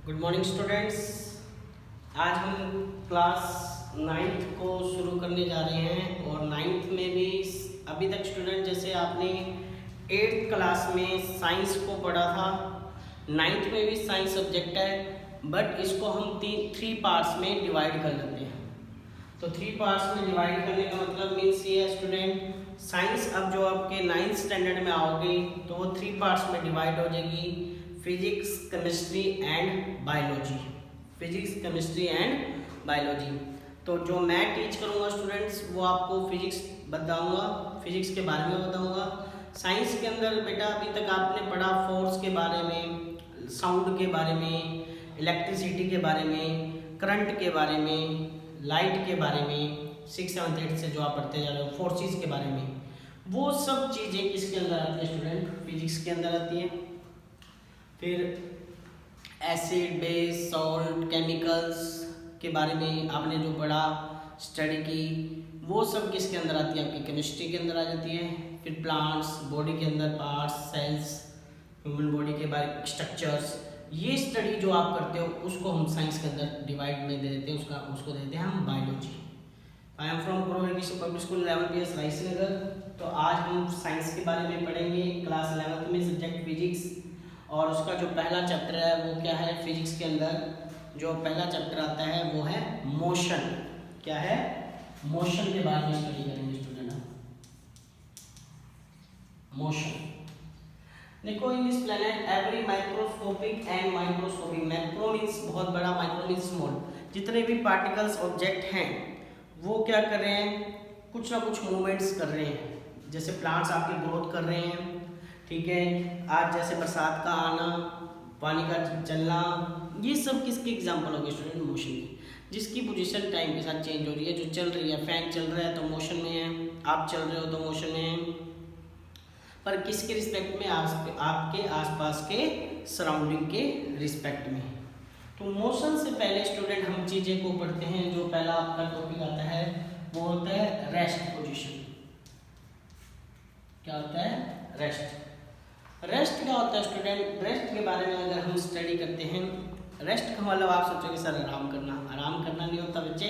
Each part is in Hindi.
Good morning students. आज हम क्लास 9th को शुरू करने जा रहे हैं और 9th में भी अभी तक स्टूडेंट जैसे आपने 8th क्लास में साइंस को पढ़ा था, 9th में भी साइंस सब्जेक्ट है बट इसको हम थ्री पार्ट्स में डिवाइड कर लेते हैं। तो 3 पार्ट्स में डिवाइड करने का मतलब मीन्स ये है स्टूडेंट, साइंस अब जो आपके 9th स्टैंडर्ड में आओगे तो वो 3 पार्ट्स में डिवाइड हो जाएगी, physics, chemistry and biology. Physics, chemistry and biology. तो जो मैं टीच करूँगा स्टूडेंट्स वो आपको फिजिक्स बताऊँगा, फिजिक्स के बारे में बताऊँगा। साइंस के अंदर बेटा अभी तक आपने पढ़ा फोर्स के बारे में, साउंड के बारे में, इलेक्ट्रिसिटी के बारे में, करंट के बारे में, लाइट के बारे में, 6, 7, 8 से जो आप पढ़ते जा रहे हो फोर्सेस के बारे में, वो सब चीज़ें किसके अंदर आती है स्टूडेंट? फिजिक्स के अंदर आती है। फिर एसिड, बेस, सॉल्ट, केमिकल्स के बारे में आपने जो पढ़ा, स्टडी की, वो सब किसके अंदर आती है? आपकी केमिस्ट्री के अंदर आ जाती है। फिर प्लांट्स, बॉडी के अंदर पार्ट्स, सेल्स, ह्यूमन बॉडी के बारे में स्ट्रक्चर्स, ये स्टडी जो आप करते हो उसको हम साइंस के अंदर डिवाइड में दे देते हैं, उसको देते हैं हम biology. I am from provision public school 11 PS रायसीनगर। तो आज हम साइंस के बारे में पढ़ेंगे क्लास 11th में, सब्जेक्ट फिजिक्स, और उसका जो पहला चैप्टर है वो क्या है? फिजिक्स के अंदर जो पहला चैप्टर आता है वो है मोशन। क्या है? मोशन के बारे में स्टडी करेंगे स्टूडेंट हम। मोशन। देखो, in this planet every microscopic and microscopic, macro means बहुत बड़ा, माइक्रो मीन्स स्मॉल, जितने भी पार्टिकल्स ऑब्जेक्ट हैं वो क्या कर रहे हैं? कुछ ना कुछ मूवमेंट्स कर रहे हैं। जैसे प्लांट्स आपके ग्रोथ कर रहे हैं, ठीक है, आज जैसे बरसात का आना, पानी का चलना, ये सब किसके एग्जाम्पल हो गए स्टूडेंट? मोशन की, जिसकी पोजीशन टाइम के साथ चेंज हो रही है। जो चल रही है, फैन चल रहा है तो मोशन में है, आप चल रहे हो तो मोशन में है, पर किसके रिस्पेक्ट में? आपके आसपास के सराउंडिंग के रिस्पेक्ट में। तो मोशन से पहले स्टूडेंट हम चीज़ें को पढ़ते हैं। जो पहला आपका टॉपिक आता है वो होता है रेस्ट पोजीशन। क्या होता है? रेस्ट। रेस्ट क्या होता है स्टूडेंट? रेस्ट के बारे में अगर हम स्टडी करते हैं, रेस्ट का मतलब आप सोचोगे सर आराम करना, आराम करना नहीं होता बच्चे।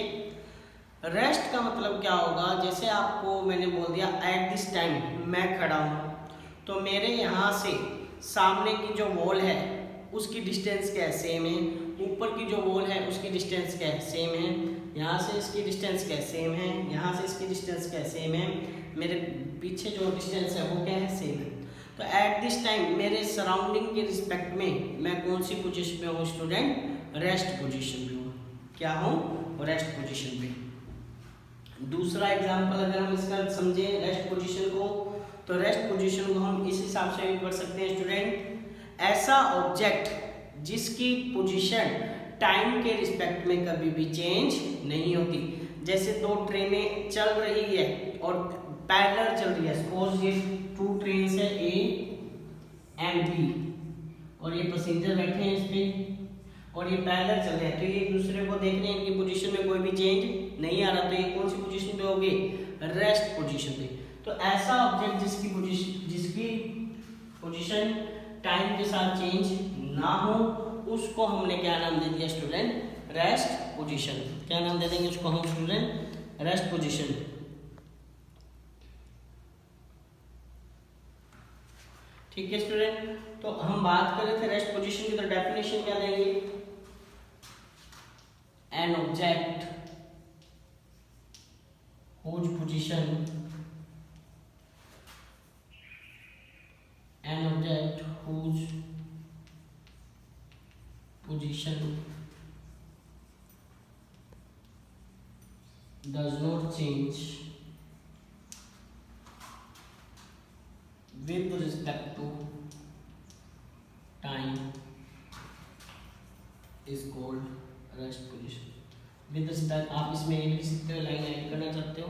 रेस्ट का मतलब क्या होगा? जैसे आपको मैंने बोल दिया एट दिस टाइम मैं खड़ा हूँ, तो मेरे यहाँ से सामने की जो वॉल है उसकी डिस्टेंस क्या है? सेम है। ऊपर की जो वॉल है उसकी डिस्टेंस क्या है? सेम है। यहाँ से इसकी डिस्टेंस क्या है? सेम है। यहाँ से इसकी डिस्टेंस क्या है? सेम है। मेरे पीछे जो डिस्टेंस है वो क्या है? सेम है। तो एट दिस टाइम मेरे सराउंडिंग के रिस्पेक्ट में मैं कौन सी पोजीशन पे हूँ स्टूडेंट? रेस्ट पोजीशन पे हूँ। क्या हूँ? रेस्ट पोजीशन पे। दूसरा एग्जाम्पल अगर हम इसका समझे रेस्ट पोजीशन को, तो रेस्ट पोजीशन को हम इस हिसाब से भी पढ़ सकते हैं स्टूडेंट, ऐसा ऑब्जेक्ट जिसकी पोजीशन टाइम के रिस्पेक्ट में कभी भी चेंज नहीं होती। जैसे 2 ट्रेनें चल रही है और पैरेलल चल रही है, सपोज ये 2 ट्रेन है ए एंड बी, और ये पैसेंजर बैठे हैं इस पे और ये पैरेलल चल रहे हैं, तो ये एक दूसरे को देख रहे हैं, इनकी पोजीशन में कोई भी चेंज नहीं आ रहा। तो ये कौन सी पोजीशन पे होगी? रेस्ट पोजीशन पे। तो ऐसा ऑब्जेक्ट जिसकी पोजीशन टाइम के साथ चेंज ना हो, उसको हमने क्या नाम दे दिया स्टूडेंट? Rest position. क्या नाम दे देंगे उसको हम स्टूडेंट? Rest position. ठीक है स्टूडेंट। तो हम बात कर रहे थे रेस्ट पोजीशन की, तो डेफिनेशन क्या देंगे? N object whose position an object whose position does not change with respect to time is called rest position. With respect, आप इसमें ये लिख सकते हो, लाइन ऐड करना चाहते हो,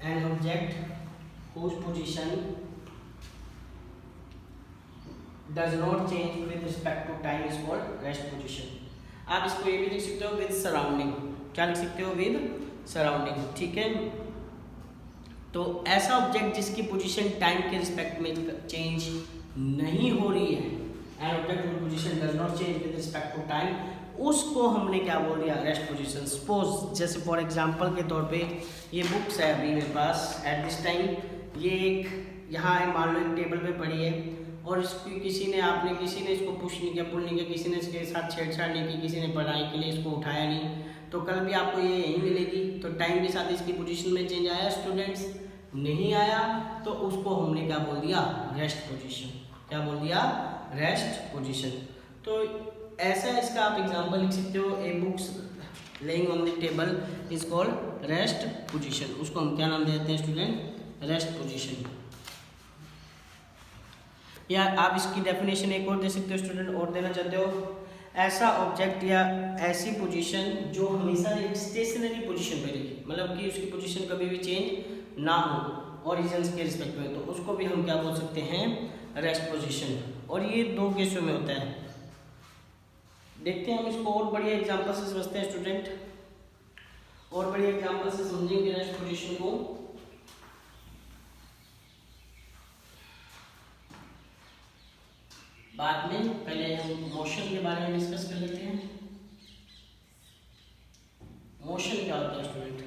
an object whose position does not change with respect to time is called rest position. आप इसको ये भी लिख सकते हो विद सराउंडिंग। क्या लिख सकते हो? विद सराउंडिंग, ठीक है। तो ऐसा ऑब्जेक्ट जिसकी पोजीशन टाइम के रिस्पेक्ट में चेंज नहीं हो रही है, an object whose position does not change with respect to time, उसको हमने क्या बोल दिया, रेस्ट पोजीशन। सपोज जैसे फॉर एग्जांपल के तौर पे ये बुक्स है अभी मेरे पास एट दिस टाइम, ये एक यहाँ है, मान लो एक टेबल पे पड़ी है और इसकी किसी ने इसको पुश नहीं किया, पुल नहीं किया, किसी ने इसके साथ छेड़छाड़ नहीं की, किसी ने पढ़ाई के लिए इसको उठाया नहीं, तो कल भी आपको ये यही मिलेगी। तो टाइम के साथ इसकी पोजीशन में चेंज आया स्टूडेंट्स, नहीं आया, तो उसको हमने क्या बोल दिया, रेस्ट पोजीशन। क्या बोल दिया, रेस्ट पोजीशन। तो ऐसा इसका आप एग्जांपल लिख सकते हो, a books lying on the table is called rest position. उसको हम क्या नाम देते हैं स्टूडेंट, रेस्ट पोजीशन। या आप इसकी डेफिनेशन एक और दे सकते हो स्टूडेंट, और देना चाहते हो, ऐसा ऑब्जेक्ट या ऐसी पोजीशन जो हमेशा एक स्टेशनरी पोजीशन पे रहेगी, मतलब कि उसकी पोजीशन कभी भी चेंज ना हो ओरिजिन्स के रिस्पेक्ट में, तो उसको भी हम क्या बोल सकते हैं, रेस्ट पोजीशन। और ये दो केसों में होता है। देखते हैं हम इसको और बढ़िया एग्जांपल से समझते हैं स्टूडेंट, और बढ़िया एग्जांपल से समझेंगे रेस्ट पोजीशन को। बाद में पहले हम मोशन के बारे में डिस्कस कर लेते हैं। मोशन क्या होता है स्टूडेंट,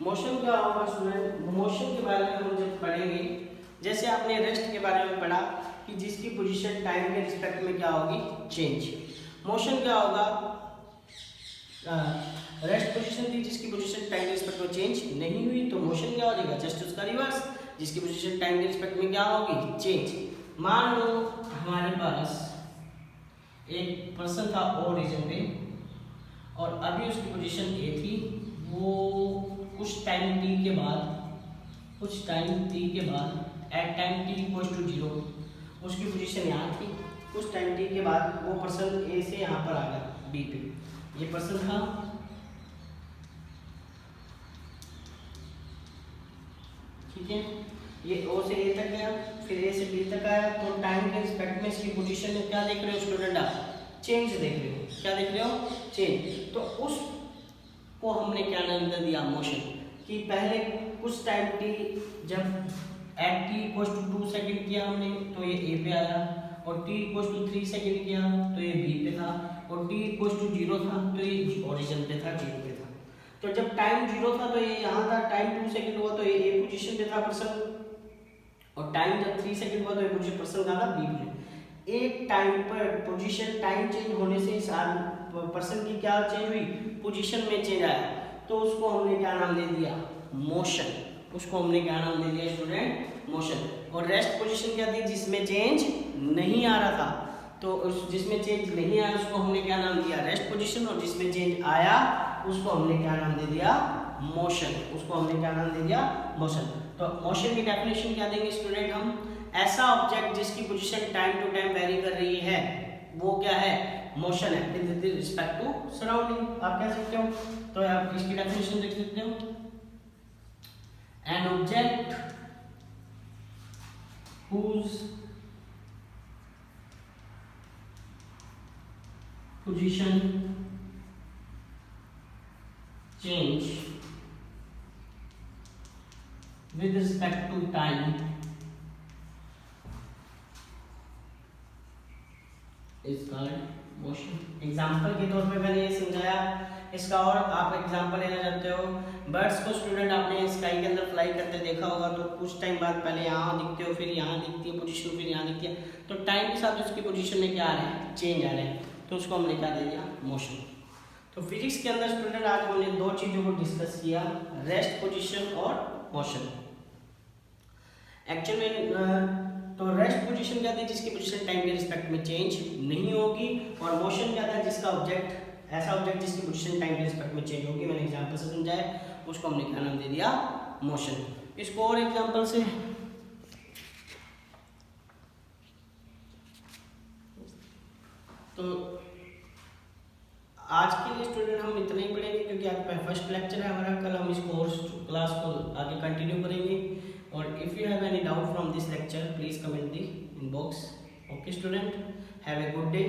मोशन क्या होगा स्टूडेंट, मोशन के बारे में हम जब पढ़ेंगे, जैसे आपने रेस्ट के बारे में पढ़ा कि जिसकी पोजीशन टाइम के रिस्पेक्ट में क्या होगी, चेंज। मोशन क्या होगा, रेस्ट पोजीशन थी जिसकी पोजीशन टाइम के रिस्पेक्ट में चेंज नहीं हुई, तो मोशन क्या हो जाएगा, जस्ट उसका रिवर्स, जिसकी पोजीशन टाइम के रिस्पेक्ट में क्या होगी, चेंज। मान लो हमारे पास एक पर्सन था ओरिजिन पे और अभी उसकी पोजीशन ए थी, वो कुछ टाइम टी के बाद at time T equals to 0 उसकी पोजीशन यहाँ थी। कुछ टाइम टी के बाद वो पर्सन ए से यहाँ पर आ गया बी पे, ये पर्सन था, ठीक है, ये ओ से ए तक गया, फिर ए से बी तक आया, तो टाइम के रिस्पेक्ट में इसकी पोजीशन में क्या देख रहे हो स्टूडेंट, आप चेंज देख रहे हो, क्या देख रहे हो, चेंज। तो उस को हमने क्या नाम दे दिया, मोशन। कि पहले कुछ टाइम टी जब at T equals to 2 second किया हमने, तो ये ए पे आया, और टी इक्वल्स टू 3 सेकंड किया तो ये बी पे था, और टी इक्वल्स टू 0 था तो ये ओरिजिन पे था, ए पे था। तो जब टाइम 0 था तो ये यहाँ था, टाइम 2 सेकंड हुआ तो ये ए पोजीशन पे था पर्सन, और टाइम जब 3 सेकंड हुआ तो ये पोजीशन पर्सन का था बी पे। एक टाइम पर पोजीशन टाइम चेंज होने से इस पर्सन की क्या चेंज हुई, पोजीशन में चेंज आया, तो उसको हमने क्या नाम दे दिया, मोशन। उसको हमने क्या नाम दे दिया स्टूडेंट, मोशन। और रेस्ट पोजीशन क्या थी, जिसमें चेंज नहीं आ रहा था, तो उस जिसमें चेंज नहीं आया उसको हमने क्या नाम दिया, रेस्ट पोजीशन। और जिसमें चेंज आया उसको हमने क्या नाम दे दिया, मोशन। उसको हमने क्या नाम दे दिया, मोशन। तो मोशन की डेफिनेशन क्या देंगे स्टूडेंट हम, ऐसा ऑब्जेक्ट जिसकी position time to time vary कर रही है वो क्या है, मोशन है विद रिस्पेक्ट टू सराउंडिंग। आप कह सकते हो, तो आप इसकी डेफिनेशन देख सकते हो, N object whose position change with respect to time is called motion। Example के तौर पे मैंने ये समझाया, इसका और आप एग्जाम्पल लेना चाहते हो, बर्ड्स को स्टूडेंट आपने स्काई के अंदर फ्लाई करते देखा होगा, तो कुछ टाइम बाद पहले यहाँ दिखते हो, फिर यहाँ दिखती है पोजीशन, फिर यहाँ दिखती है, तो टाइम के साथ उसकी पोजीशन में क्या आ रहा है, चेंज आ रहा है, तो उसको हमने क्या दे दिया, मोशन। तो फिजिक्स के अंदर स्टूडेंट आज हमने दो चीज़ों को डिस्कस किया, रेस्ट पोजीशन और मोशन। एक्चुअल में तो रेस्ट पोजीशन क्या थी, जिसकी पोजीशन टाइम के रिस्पेक्ट में चेंज नहीं होगी, और मोशन क्या था, जिसका ऑब्जेक्ट, ऐसा ऑब्जेक्ट जिसकी पोजीशन टाइम के रिस्पेक्ट में चेंज होगी। मैंने एग्जांपल से समझाया, उसको हमने क्या नाम दे दिया, मोशन। इसको और एग्जांपल से तो आज के लिए स्टूडेंट हम इतना ही पढ़ेंगे, क्योंकि आज फर्स्ट लेक्चर है हमारा, कल हम इस कोर्स क्लास को आगे कंटिन्यू करेंगे। और if you have any doubt from this lecture please comment the in box. Okay student, have a good day.